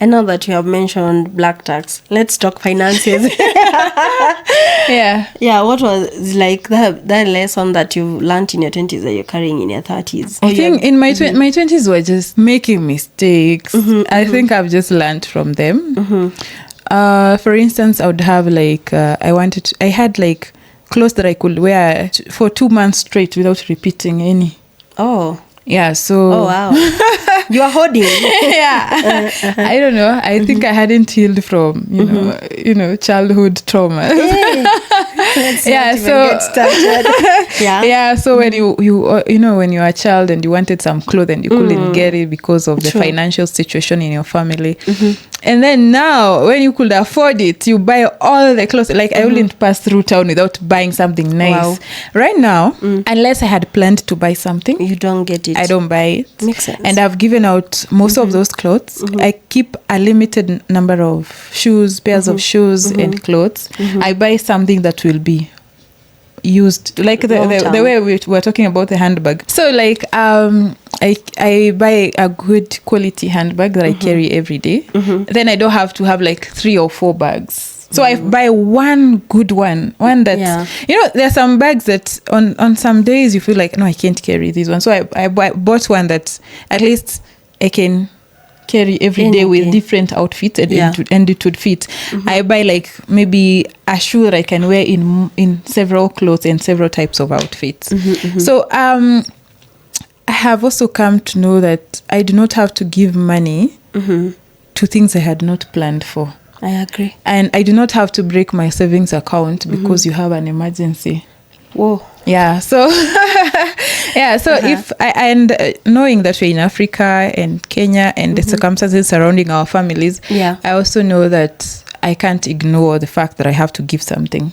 And now that you have mentioned black tax, let's talk finances. Yeah. What was like that lesson that you learned in your 20s that you're carrying in your 30s? I think in my 20s were just making mistakes. I think I've just learned from them. For instance, I would have like I had like clothes that I could wear for 2 months straight without repeating any. Oh. Yeah, so... Oh, wow. You are hoarding. Yeah. I don't know. I think I hadn't healed from, you know, childhood trauma. Let's yeah, not so... even get started. Yeah, so when you know, when you were a child and you wanted some clothes and you couldn't get it because of the financial situation in your family. And then now, when you could afford it, you buy all the clothes. Like, I wouldn't pass through town without buying something nice. Wow. Right now, unless I had planned to buy something, You don't get it. I don't buy it. Makes sense. And I've given out most of those clothes. I keep a limited number of shoes, pairs of shoes and clothes. I buy something that will be used, like the way we were talking about the handbag. So like I buy a good quality handbag that I carry every day. Then I don't have to have like 3 or 4 bags. So I buy one good one that's, you know, there are some bags that on some days you feel like, no, I can't carry this one. So I bought one that at least I can carry every day with different outfits and it would fit. I buy like maybe a shoe that I can wear in several clothes and several types of outfits. So I have also come to know that I do not have to give money to things I had not planned for. I agree. And I do not have to break my savings account because you have an emergency. Whoa. Yeah, so if knowing that we're in Africa and Kenya and the circumstances surrounding our families, I also know that I can't ignore the fact that I have to give something.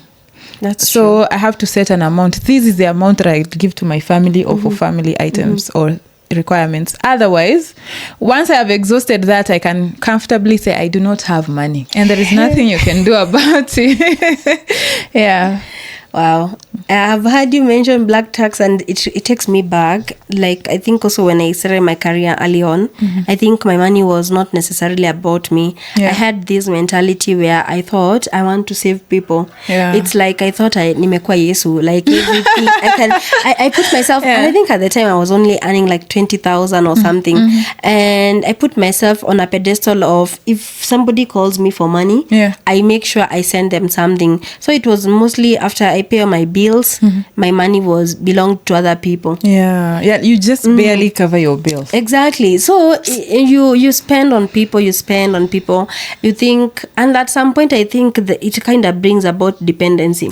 That's so true. I have to set an amount. This is the amount that I give to my family or for family items or requirements. Otherwise, once I have exhausted that, I can comfortably say I do not have money, and there is nothing you can do about it. Yeah. Wow. I've heard you mention black tax, and it takes me back. Like, I think also when I started my career early on, I think my money was not necessarily about me. I had this mentality where I thought I want to save people. It's like I thought nimekuwa Yesu. Like everything I put myself, and I think at the time I was only earning like 20,000 or something. And I put myself on a pedestal of, if somebody calls me for money, I make sure I send them something. So it was mostly after I pay my bills, my money belonged to other people. You just barely cover your bills. Exactly. So you spend on people, you think, and at some point I think that it kind of brings about dependency.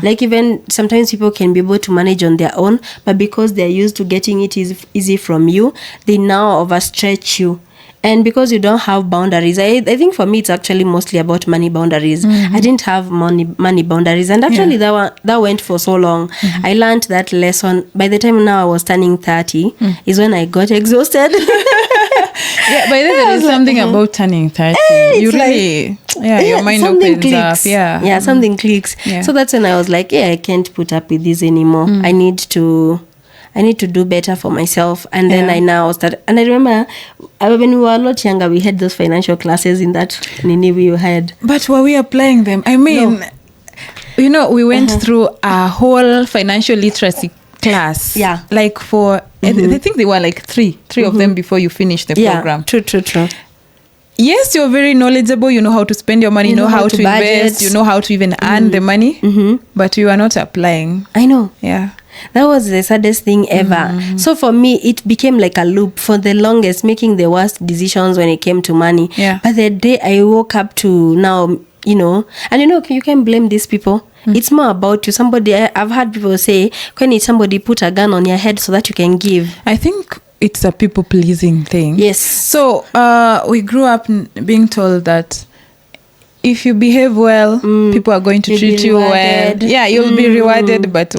Like, even sometimes people can be able to manage on their own, but because they're used to getting it easy from you, they now overstretch you. And because you don't have boundaries, I think for me it's actually mostly about money boundaries. I didn't have money boundaries, and actually that went for so long. I learned that lesson. By the time now I was turning 30 is when I got exhausted. By then there is something about turning 30. You really, your mind opens clicks. up. Something clicks. So that's when I was like, I can't put up with this anymore. I need to do better for myself. And then I now started. And I remember when we were a lot younger, we had those financial classes in that Nini we had. But were we applying them? I mean, you know, we went through a whole financial literacy class. Like for, I think they were like three of them before you finish the program. True. Yes, you're very knowledgeable. You know how to spend your money, you know how to invest, you know how to even earn the money. But you are not applying. I know. Yeah. That was the saddest thing ever. So for me, it became like a loop for the longest, making the worst decisions when it came to money. But the day I woke up to now, you know, and you can blame these people. It's more about you. I've heard people say, when somebody put a gun on your head so that you can give. I think it's a people-pleasing thing. Yes. So we grew up being told that if you behave well, people are going to treat you well. Yeah, you'll be rewarded, but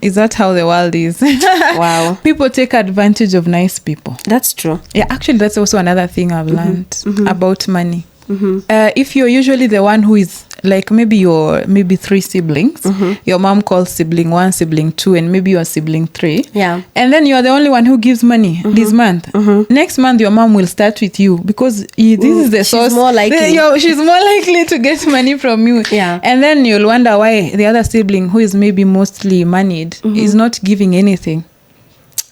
is that how the world is? Wow. People take advantage of nice people. That's true. Yeah, actually, that's also another thing I've learned about money. if you're usually the one who is like, maybe you're 3 siblings, your mom calls sibling 1, sibling 2, and maybe you're sibling 3. Yeah. And then you're the only one who gives money this month. Next month, your mom will start with you because this is the source. She's more likely. She's more likely to get money from you. Yeah. And then you'll wonder why the other sibling, who is maybe mostly moneyed, is not giving anything.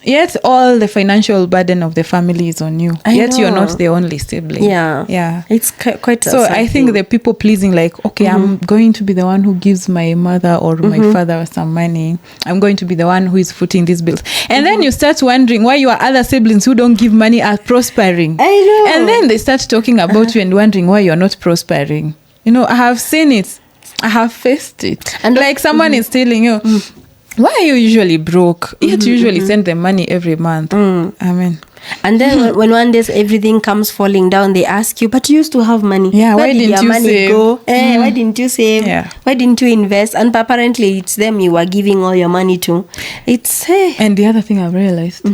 Yet all the financial burden of the family is on you. Yet you're not the only sibling. Yeah. It's quite so I think the people pleasing, like, okay, I'm going to be the one who gives my mother or my father some money. I'm going to be the one who is footing these bills. And then you start wondering why your other siblings who don't give money are prospering. I know. And then they start talking about you and wondering why you're not prospering. I have seen it. I have faced it. And like someone is telling you, why are you usually broke? Yet you usually send them money every month. I mean. And then when one day everything comes falling down, they ask you, but you used to have money. Yeah, Where why did didn't your you money save? go? Why didn't you save? Yeah. Why didn't you invest? And apparently it's them you were giving all your money to. It's And the other thing I've realized,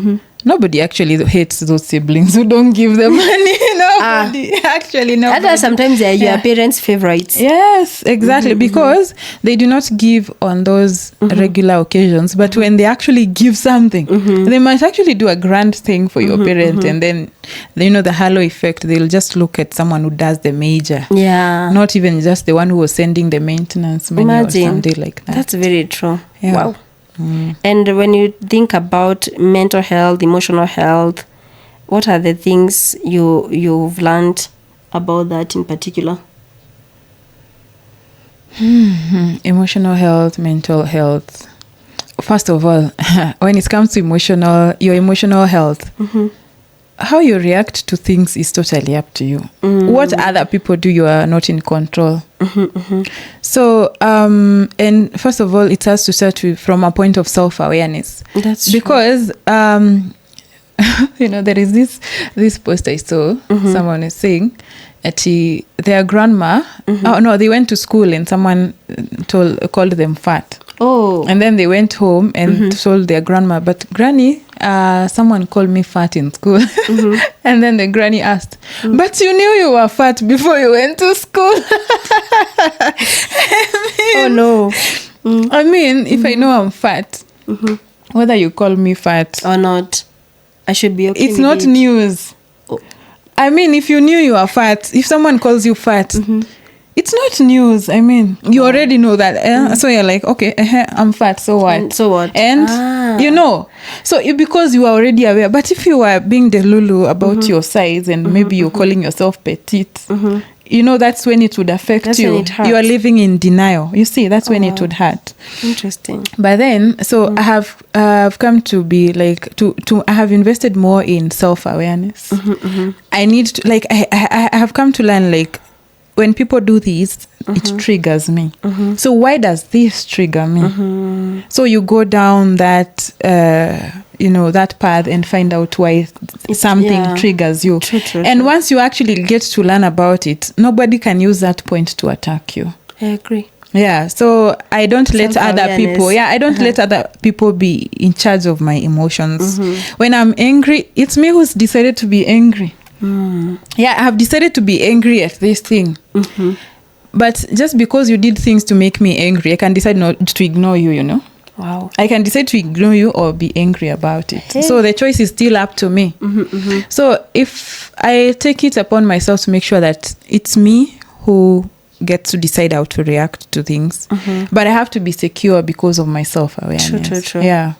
nobody actually hates those siblings who don't give them money. Nobody. Other sometimes they're your parents' favorites. Yes, exactly. Because they do not give on those regular occasions. But when they actually give something, they might actually do a grand thing for your parent. And then, the halo effect, they'll just look at someone who does the major. Yeah. Not even just the one who was sending the maintenance money or something like that. That's very true. Yeah. Wow. And when you think about mental health, emotional health, what are the things you've learned about that in particular? Emotional health, mental health. First of all, when it comes to your emotional health, how you react to things is totally up to you. What other people do, you are not in control. So, and first of all, it has to start from a point of self-awareness. That's true. Because, there is this post I saw, someone is saying, their grandma, they went to school and someone called them fat. Oh. And then they went home and told their grandma, but Granny, someone called me fat in school. And then the granny asked, but you knew you were fat before you went to school. Oh no. I mean, if I know I'm fat, whether you call me fat or not, I should be okay. It's not news. Oh. I mean, if you knew you are fat, if someone calls you fat, it's not news. I mean, you already know that. So you're like, okay, I'm fat, so what? And so what? And, so because you are already aware. But if you are being delulu about your size and maybe you're calling yourself petite, that's when it would affect you. You are living in denial. You see, that's when it would hurt. Interesting. But then, so I have come to be like, I have invested more in self-awareness. I need to, like, I have come to learn, like, when people do this, it triggers me. So why does this trigger me? So you go down that, that path and find out why something triggers you. True. And once you actually get to learn about it, nobody can use that point to attack you. I agree. Yeah, so I don't let other people, let other people be in charge of my emotions. When I'm angry, it's me who's decided to be angry. Yeah, I have decided to be angry at this thing. But just because you did things to make me angry, I can decide not to ignore you, Wow. I can decide to ignore you or be angry about it. Hey. So the choice is still up to me. So if I take it upon myself to make sure that it's me who gets to decide how to react to things, but I have to be secure because of my self-awareness. True. Yeah.